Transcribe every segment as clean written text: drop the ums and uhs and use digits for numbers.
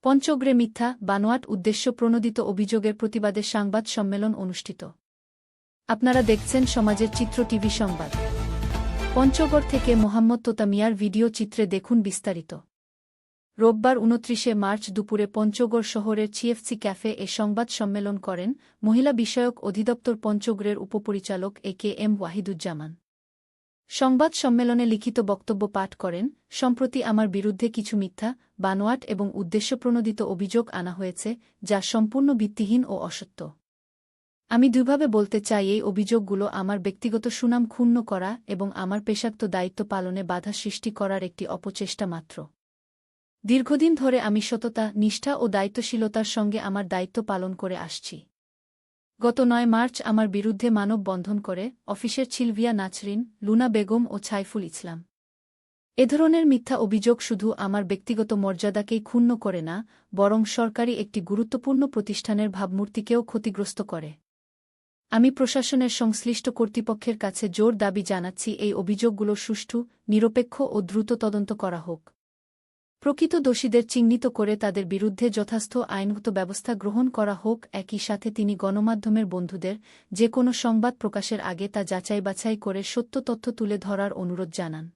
পঞ্চগড়ে মিথ্যা, বানোয়াট উদ্দেশ্যপ্রণোদিত অভিযোগের প্রতিবাদে সংবাদ সম্মেলন অনুষ্ঠিত। আপনারা দেখছেন সমাজের চিত্র টিভি সংবাদ। পঞ্চগড় থেকে মোহাম্মদ তোতা মিয়ার ভিডিও চিত্রে দেখুন বিস্তারিত। রোববার ২৯ মার্চ দুপুরে পঞ্চগড় শহরের চিএফসি ক্যাফে এ সংবাদ সম্মেলন করেন মহিলা বিষয়ক অধিদপ্তর পঞ্চগড়ের উপপরিচালক এ.কে.এম. ওয়াহিদুজ্জামান। সংবাদ সম্মেলনে লিখিত বক্তব্য পাঠ করেন, সম্প্রতি আমার বিরুদ্ধে কিছু মিথ্যা, বানোয়াট এবং উদ্দেশ্যপ্রণোদিত অভিযোগ আনা হয়েছে, যা সম্পূর্ণ ভিত্তিহীন ও অসত্য। আমি দুইভাবে বলতে চাই, এই অভিযোগগুলো আমার ব্যক্তিগত সুনাম ক্ষুণ্ণ করা এবং আমার পেশাগত দায়িত্ব পালনে বাধা সৃষ্টি করার একটি অপচেষ্টা মাত্র। দীর্ঘদিন ধরে আমি সততা, নিষ্ঠা ও দায়িত্বশীলতার সঙ্গে আমার দায়িত্ব পালন করে আসছি। গত ৯ মার্চ আমার বিরুদ্ধে মানববন্ধন করে অফিসের সিলভিয়া নাছরিন, লুনা বেগম ও ছাইফুল ইসলাম। এ ধরনের মিথ্যা অভিযোগ শুধু আমার ব্যক্তিগত মর্যাদাকেই ক্ষুণ্ণ করে না, বরং সরকারি একটি গুরুত্বপূর্ণ প্রতিষ্ঠানের ভাবমূর্তিকেও ক্ষতিগ্রস্ত করে। আমি প্রশাসনের সংশ্লিষ্ট কর্তৃপক্ষের কাছে জোর দাবি জানাচ্ছি, এই অভিযোগগুলো সুষ্ঠু, নিরপেক্ষ ও দ্রুত তদন্ত করা হোক। প্রকৃত দোষীদের চিহ্নিত করে তাদের বিরুদ্ধে যথাযথ আইনগত ব্যবস্থা গ্রহণ করা হোক। একই সাথে তিনি গণমাধ্যমের বন্ধুদের যে কোনো সংবাদ প্রকাশের আগে তা যাচাই-বাছাই করে সত্য তথ্য তুলে ধরার অনুরোধ জানান।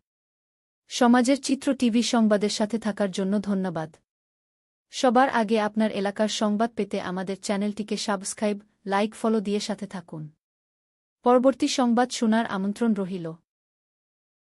সমাজের চিত্র টিভি সংবাদের সাথে থাকার জন্য ধন্যবাদ। সবার আগে আপনার এলাকার সংবাদ পেতে আমাদের চ্যানেলটিকে সাবস্ক্রাইব, লাইক, ফলো দিয়ে সাথে থাকুন। পরবর্তী সংবাদ শোনার আমন্ত্রণ রহিল।